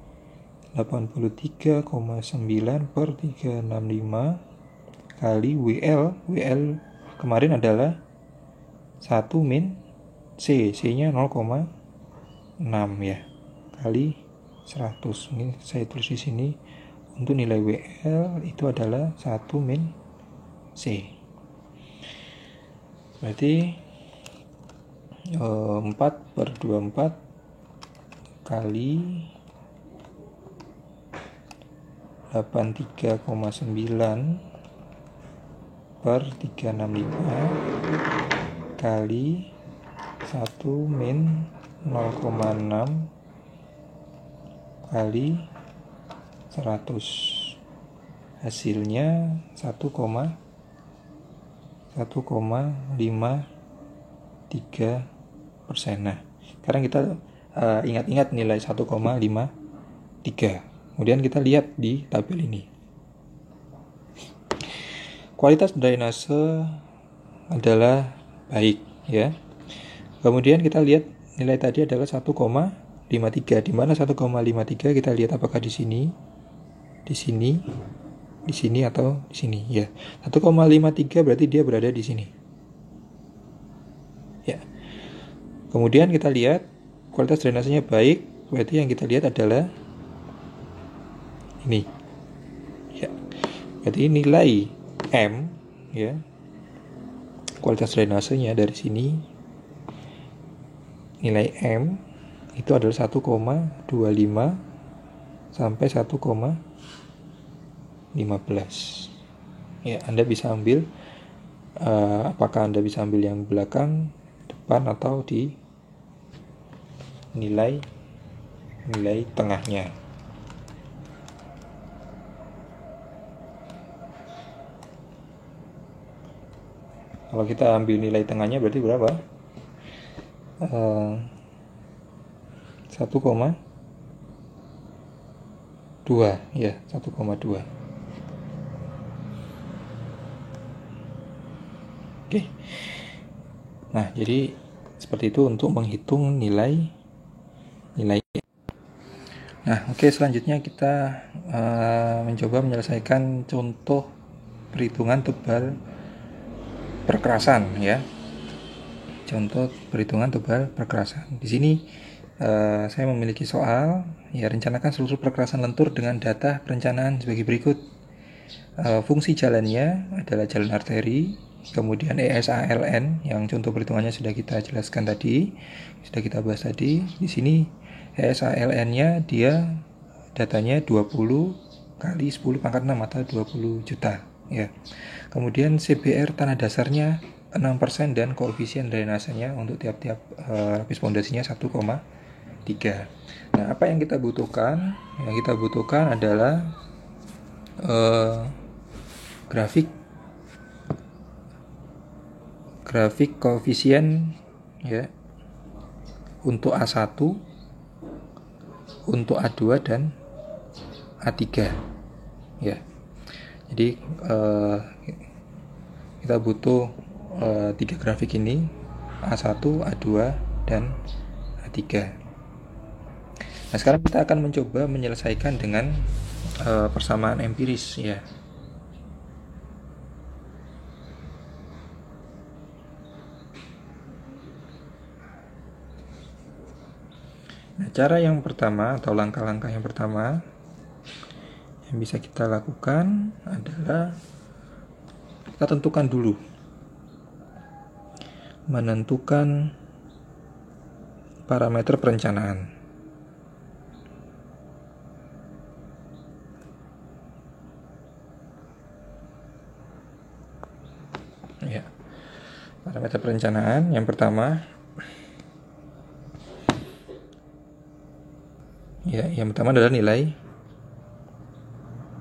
83,9 per 365 kali WL kemarin adalah 1 min C-nya 0,6, ya, kali 100. Ini saya tulis di sini untuk nilai WL itu adalah 1 min C. Berarti 4 per 24 kali 83,9 per 365 kali 1 min 0,6 kali 100, hasilnya 1,53%. Nah, sekarang kita ingat-ingat nilai 1,53. Kemudian kita lihat di tabel ini. Kualitas drainase adalah baik, ya. Kemudian kita lihat nilai tadi adalah 1,53. Di mana 1,53 kita lihat apakah di sini, di sini, di sini atau di sini, ya. 1,53 berarti dia berada di sini, ya. Kemudian kita lihat kualitas drainasenya baik, berarti yang kita lihat adalah ini, ya. Berarti nilai M, ya, kualitas drainasenya dari sini, nilai M itu adalah 1,25 sampai 1,15. Ya, Anda bisa ambil apakah Anda bisa ambil yang belakang, depan, atau di nilai tengahnya. Kalau kita ambil nilai tengahnya berarti berapa? 1,2 ya, 1,2. Oke. Nah, jadi seperti itu untuk menghitung nilai. Nah, oke, selanjutnya kita mencoba menyelesaikan contoh perhitungan tebal perkerasan ya. Contoh perhitungan tebal perkerasan. Di sini saya memiliki soal, ya, rencanakan seluruh perkerasan lentur dengan data perencanaan sebagai berikut. Fungsi jalannya adalah jalan arteri, kemudian ESALN yang contoh perhitungannya sudah kita jelaskan tadi, sudah kita bahas tadi. Di sini ESALN-nya dia datanya 20 kali 10 pangkat 6 atau 20 juta ya. Kemudian CBR tanah dasarnya 6% dan koefisien drainasenya untuk tiap-tiap lapis pondasinya 1,3. Nah, apa yang kita butuhkan? Yang kita butuhkan adalah grafik koefisien ya untuk A1, untuk A2 dan A3 ya. Jadi kita butuh 3 grafik ini, A1, A2 dan A3. Nah, sekarang kita akan mencoba menyelesaikan dengan persamaan empiris ya. Nah, cara yang pertama atau langkah-langkah yang pertama yang bisa kita lakukan adalah kita tentukan dulu, menentukan parameter perencanaan. Ya, parameter perencanaan yang pertama. Ya, yang pertama adalah nilai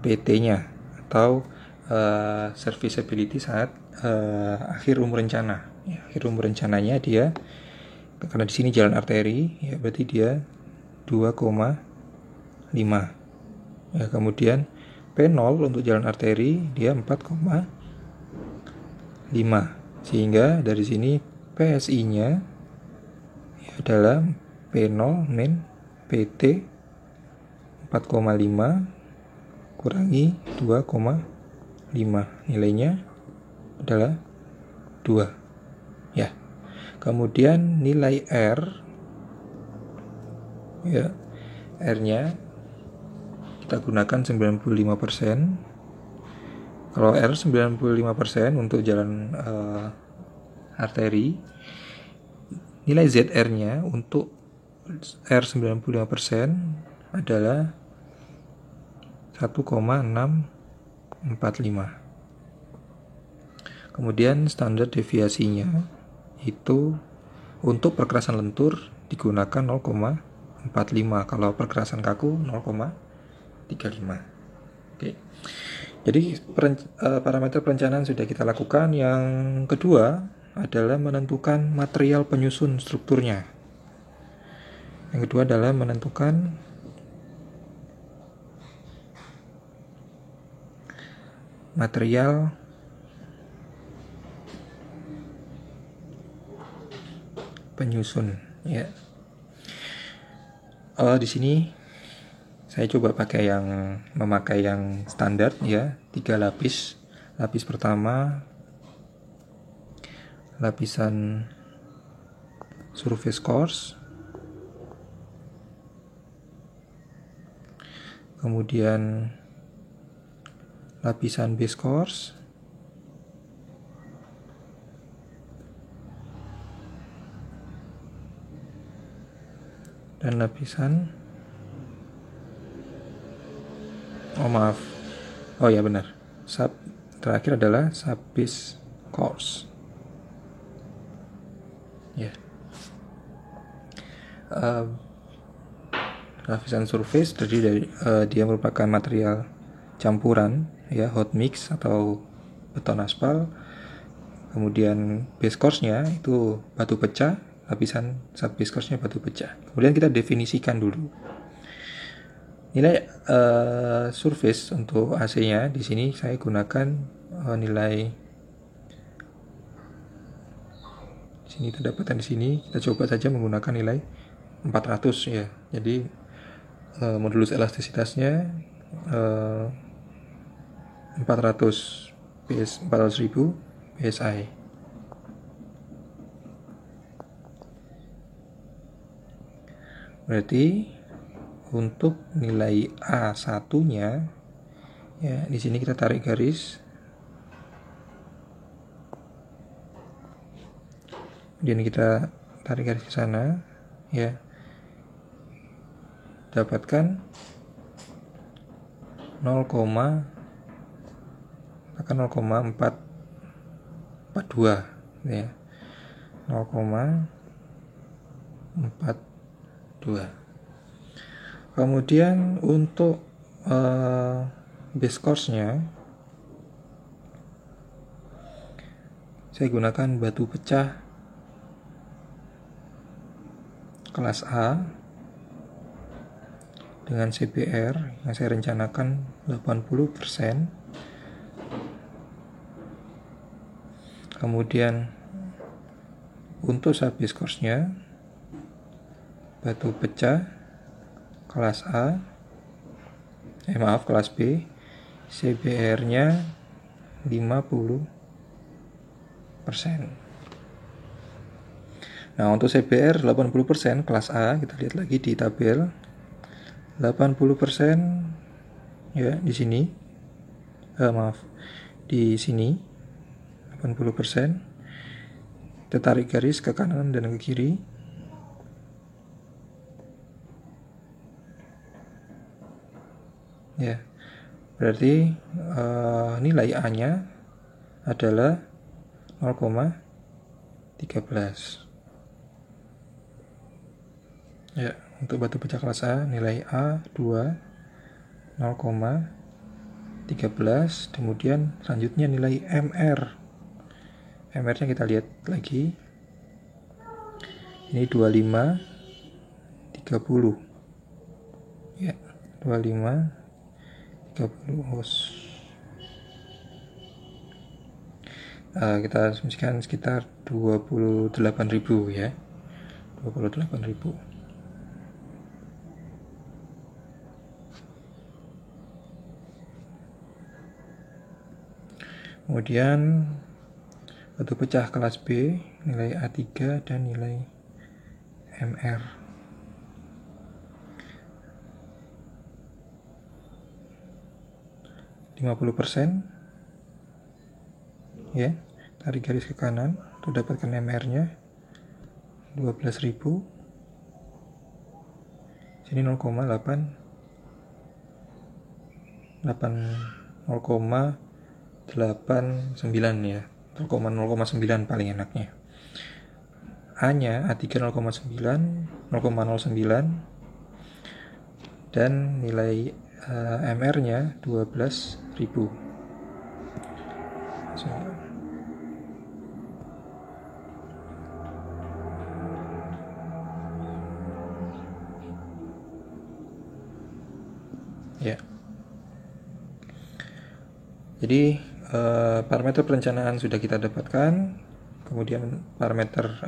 PT-nya atau serviceability saat akhir umur rencana. Ya, akhir umur rencananya dia, karena di sini jalan arteri, ya berarti dia 2,5. Ya, kemudian P0 untuk jalan arteri dia 4,5. Sehingga dari sini PSI-nya adalah P0 min PT 4,5 kurangi 2,5, nilainya adalah 2 ya. Kemudian nilai R ya, R-nya kita gunakan 95%. Kalau R 95% untuk jalan arteri, nilai ZR-nya untuk R 95% adalah 1,645. Kemudian standar deviasinya itu untuk perkerasan lentur digunakan 0,45, kalau perkerasan kaku 0,35. Oke. Jadi parameter perencanaan sudah kita lakukan. Yang kedua adalah menentukan material penyusun strukturnya. Yang kedua adalah menentukan material penyusun ya. Di sini saya coba memakai yang standar ya, 3 lapis. Lapis pertama lapisan surface course, kemudian lapisan base course, dan lapisan, oh maaf, oh ya benar, terakhir adalah sub-base course ya. Lapisan surface terdiri dari dia merupakan material campuran ya, hot mix atau beton aspal. Kemudian base course-nya itu batu pecah, lapisan sub base course-nya batu pecah. Kemudian kita definisikan dulu nilai surface untuk AC-nya. Di sini saya gunakan nilai, di sini terdapatkan di sini. Kita coba saja menggunakan nilai 400 ya. Jadi modulus elastisitasnya 400.000 PSI. Berarti untuk nilai A1-nya ya, di sini kita tarik garis. Kemudian kita tarik garis ke sana ya. Dapatkan 0,442 ya. 0,42. Kemudian untuk base course-nya saya gunakan batu pecah kelas A dengan CBR yang saya rencanakan 80%. Kemudian untuk sub-base course-nya batu pecah kelas A, kelas B, CBR-nya 50%. Nah, untuk CBR 80% kelas A, kita lihat lagi di tabel. 80% ya di sini. Di sini 80%. Kita tarik garis ke kanan dan ke kiri. Ya. Berarti nilai A-nya adalah 0,13. Ya, untuk batu pecah kelas A nilai A2 0,13. Kemudian selanjutnya nilai MR. MR-nya kita lihat lagi. Ini 25 30. Ya, 25 30. Kita asumsikan sekitar 28.000 ya. 28.000. Kemudian batu pecah kelas B nilai A3 dan nilai MR. %, ya, tarik garis ke kanan untuk dapatkan MR-nya 12.000. Sini 0,89 ya, 0,09 paling enaknya. A-nya A3 0,09 dan nilai MR-nya 12.000. Ya. Jadi parameter perencanaan sudah kita dapatkan, kemudian parameter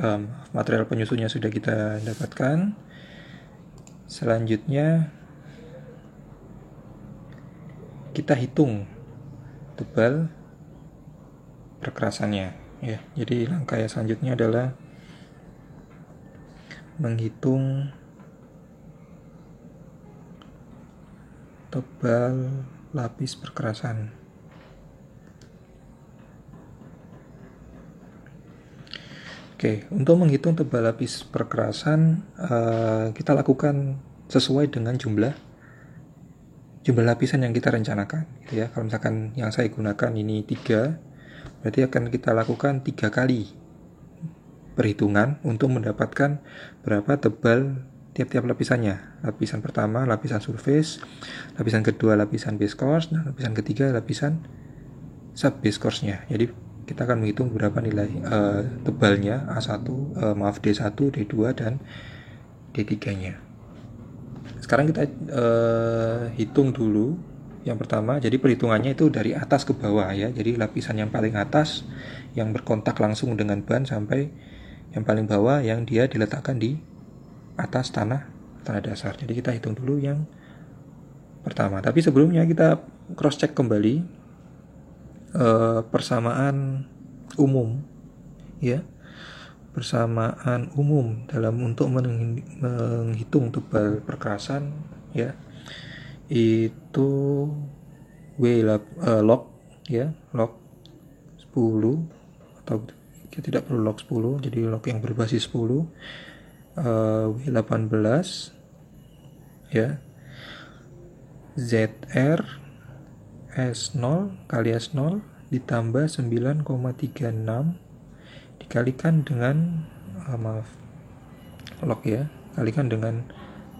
material penyusunnya sudah kita dapatkan. Selanjutnya kita hitung tebal perkerasannya ya. Jadi langkah selanjutnya adalah menghitung tebal lapis perkerasan. Oke, untuk menghitung tebal lapis perkerasan, kita lakukan sesuai dengan jumlah lapisan yang kita rencanakan, gitu ya. Kalau misalkan yang saya gunakan ini 3, berarti akan kita lakukan 3 kali perhitungan untuk mendapatkan berapa tebal tiap-tiap lapisannya. Lapisan pertama lapisan surface, lapisan kedua lapisan base course, dan lapisan ketiga lapisan sub base course-nya. Jadi kita akan menghitung berapa nilai tebalnya A1, D1, D2 dan D3-nya. Sekarang kita hitung dulu yang pertama. Jadi perhitungannya itu dari atas ke bawah ya. Jadi lapisan yang paling atas yang berkontak langsung dengan ban sampai yang paling bawah yang dia diletakkan di atas tanah dasar. Jadi kita hitung dulu yang pertama. Tapi sebelumnya kita cross check kembali persamaan umum ya. Persamaan umum dalam untuk menghitung tebal perkerasan ya, itu log ya, log 10 atau kita tidak perlu log 10, jadi log yang berbasis 10, W18 ya, ZR S0 kali S0 ditambah 9,36 dikalikan dengan log ya, kalikan dengan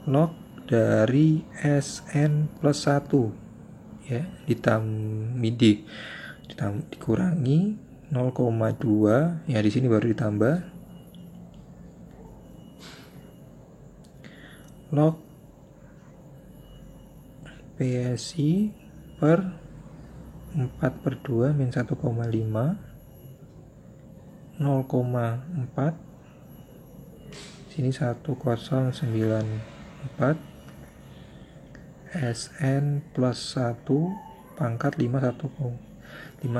log dari SN plus 1 ya, dikurangi 0,2 ya, di sini baru ditambah log PSI per 4/2 min 1,5 0,4, sini 1094 SN plus 1 pangkat 5,119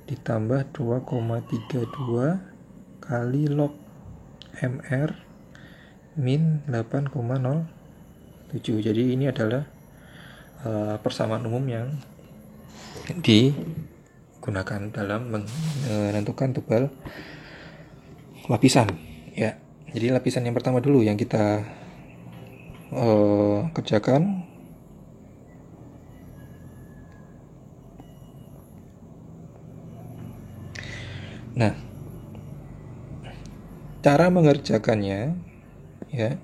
ditambah 2,32 kali log MR min 8,07. Jadi ini adalah persamaan umum yang digunakan dalam menentukan tebal lapisan ya. Jadi lapisan yang pertama dulu yang kita kerjakan. Nah, cara mengerjakannya ya.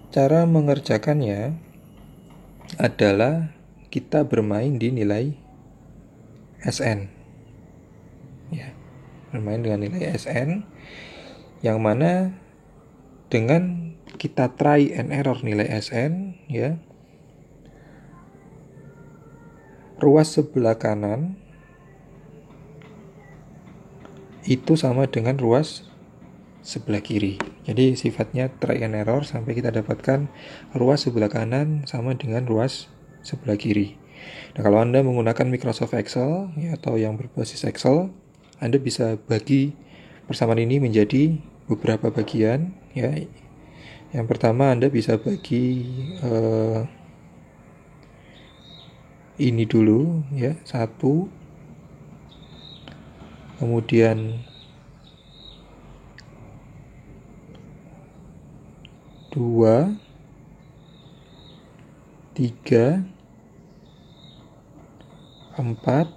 Cara mengerjakannya adalah kita bermain di nilai SN. Ya, bermain dengan nilai SN yang mana dengan kita try and error nilai SN ya. Ruas sebelah kanan itu sama dengan ruas sebelah kiri. Jadi sifatnya try and error sampai kita dapatkan ruas sebelah kanan sama dengan ruas sebelah kiri. Nah, kalau Anda menggunakan Microsoft Excel ya, atau yang berbasis Excel, Anda bisa bagi persamaan ini menjadi beberapa bagian ya. Yang pertama Anda bisa bagi ini dulu ya, 1, kemudian 2, 3, 4,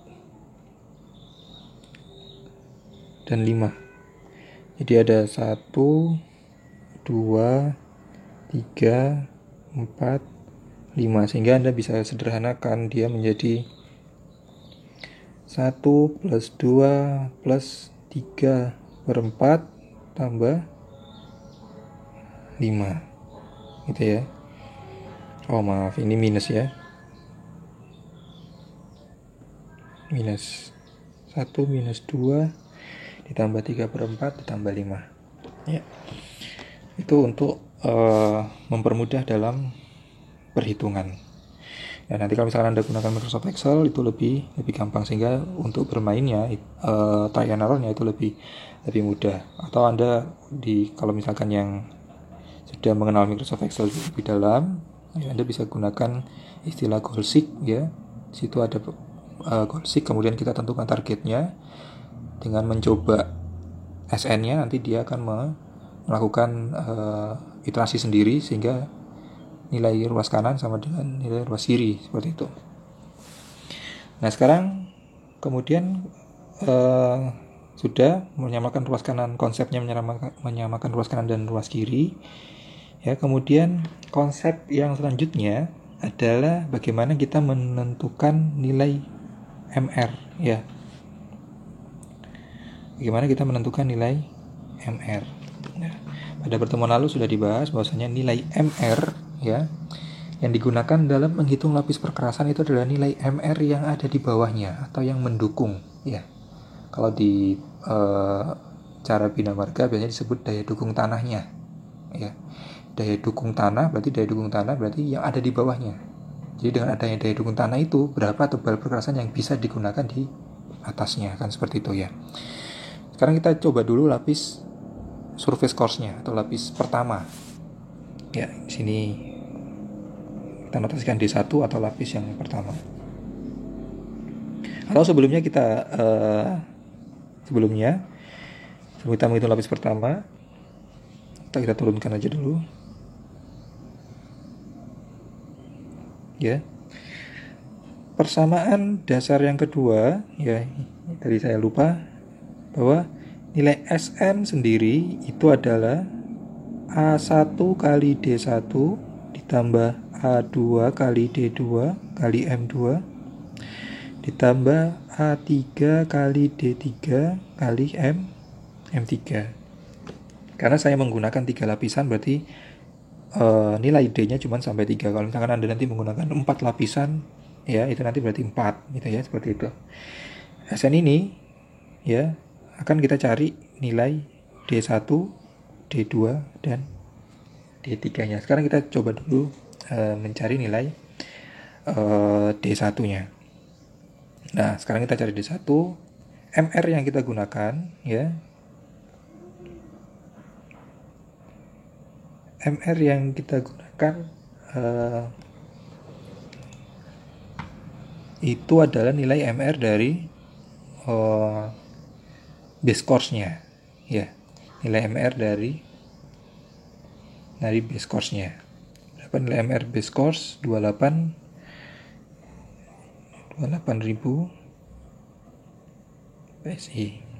dan 5. Jadi ada 1, 2, 3, 4, 5, sehingga Anda bisa sederhanakan dia menjadi 1 plus 2 plus 3/4 tambah 5 gitu ya. Oh maaf, ini minus ya, minus 1 minus 2 ditambah 3/4 ditambah 5 ya. Itu untuk mempermudah dalam perhitungan. Ya, nanti kalau misalkan Anda gunakan Microsoft Excel itu lebih gampang, sehingga untuk bermainnya try and error-nya itu lebih mudah. Atau Anda kalau misalkan yang sudah mengenal Microsoft Excel lebih dalam ya, Anda bisa gunakan istilah goal seek ya. Di situ ada goalseek, kemudian kita tentukan targetnya dengan mencoba SN-nya, nanti dia akan melakukan iterasi sendiri sehingga nilai ruas kanan sama dengan nilai ruas kiri, seperti itu. Nah, sekarang kemudian sudah menyamakan ruas kanan, konsepnya menyamakan ruas kanan dan ruas kiri. Ya, kemudian konsep yang selanjutnya adalah bagaimana kita menentukan nilai MR, ya. Bagaimana kita menentukan nilai MR. Nah, pada pertemuan lalu sudah dibahas bahwasanya nilai MR, ya, yang digunakan dalam menghitung lapis perkerasan itu adalah nilai MR yang ada di bawahnya atau yang mendukung, ya. Kalau di cara bina marga biasanya disebut daya dukung tanahnya, ya. Daya dukung tanah berarti yang ada di bawahnya. Jadi dengan adanya daya dukung tanah itu, berapa tebal perkerasan yang bisa digunakan di atasnya, kan seperti itu, ya. Sekarang kita coba dulu lapis surface course-nya atau lapis pertama. Ya, di sini kita notasikan D1 atau lapis yang pertama. Atau sebelum sebelum kita menghitung lapis pertama, kita turunkan aja dulu. Ya. Persamaan dasar yang kedua, ya, tadi saya lupa bahwa nilai SN sendiri itu adalah A1 kali D1 ditambah A2 kali D2 kali M2 ditambah A3 kali D3 kali M3. Karena saya menggunakan 3 lapisan, berarti nilai D-nya cuma sampai 3. Kalau misalkan Anda nanti menggunakan 4 lapisan, ya, itu nanti berarti 4, gitu ya, seperti itu. SN ini, ya, akan kita cari nilai D1, D2, dan D3-nya. Sekarang kita coba dulu mencari nilai D1-nya. Nah, sekarang kita cari D1. MR yang kita gunakan, ya, MR yang kita gunakan itu adalah nilai MR dari base course-nya, ya. Nilai MR dari base course-nya. Berapa nilai MR base course? 28.000 PSI.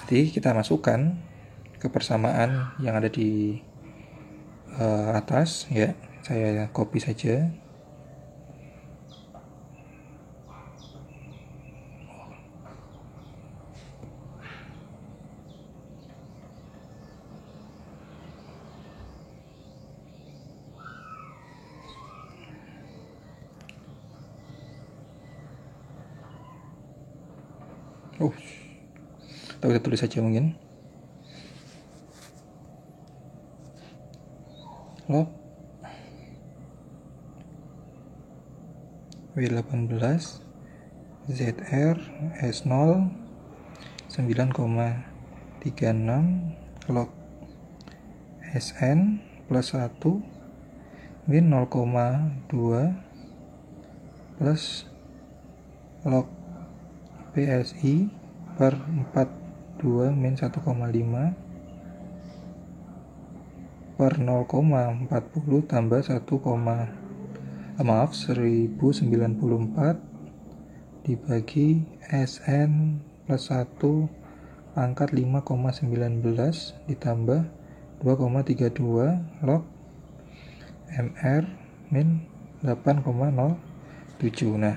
Jadi kita masukkan ke persamaan yang ada di atas, ya. Saya copy saja. Atau kita tulis saja mungkin. Log W18 ZR S0 9,36 log SN plus 1 min 0,2 plus log PSI per 42 min 1,5 per 0,40 tambah 1094 dibagi SN plus 1 pangkat 5,19 ditambah 2,32 log MR min 8,07. Nah,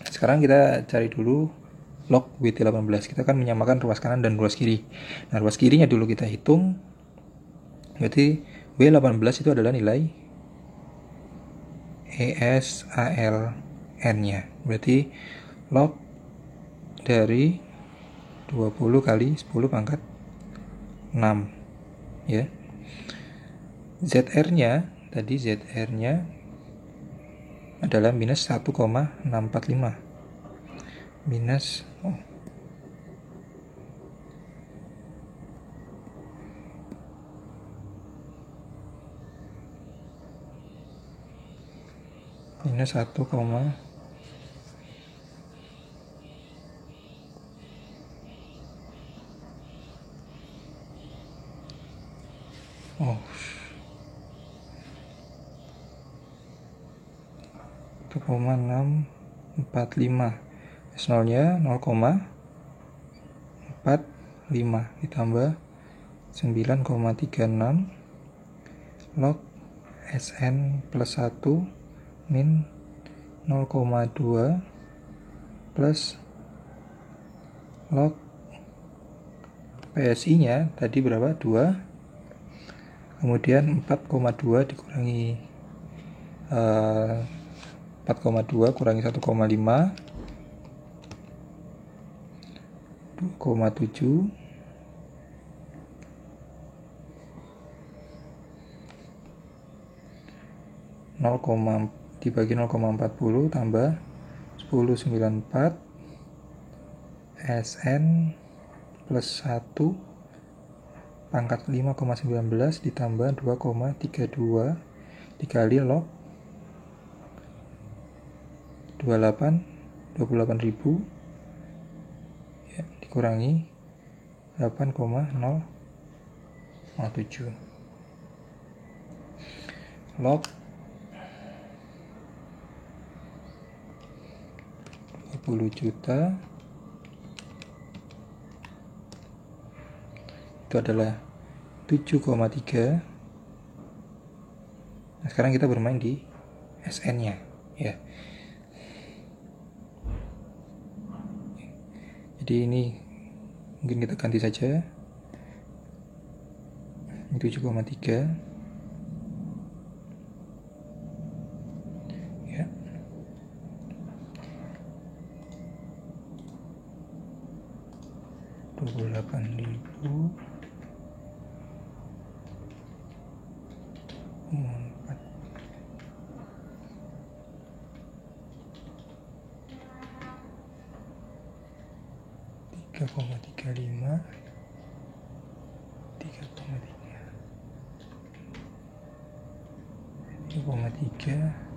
sekarang kita cari dulu log WT18. Kita akan menyamakan ruas kanan dan ruas kiri. Nah, ruas kirinya dulu kita hitung. Berarti W18 itu adalah nilai ESALN-nya. Berarti log dari 20 kali 10 pangkat 6, ya. ZR-nya tadi, ZR-nya adalah minus 1,645 minus minus 1, oh 1,645. S0 nya 0,45 ditambah 9,36 log Sn plus 1 min 0,2 plus log PSI nya tadi berapa? 2, kemudian 4,2 dikurangi 4,2 kurangi 1,5, 2,7 dibagi 0,40 tambah 10,94 Sn plus 1 pangkat 5,19 ditambah 2,32 dikali log 28.000 ya, dikurangi 8,007 log 20 juta itu adalah 7,3. Nah, sekarang kita bermain di SN nya ya. Jadi ini mungkin kita ganti saja 7,3 ya. $28.000 3,35 3,3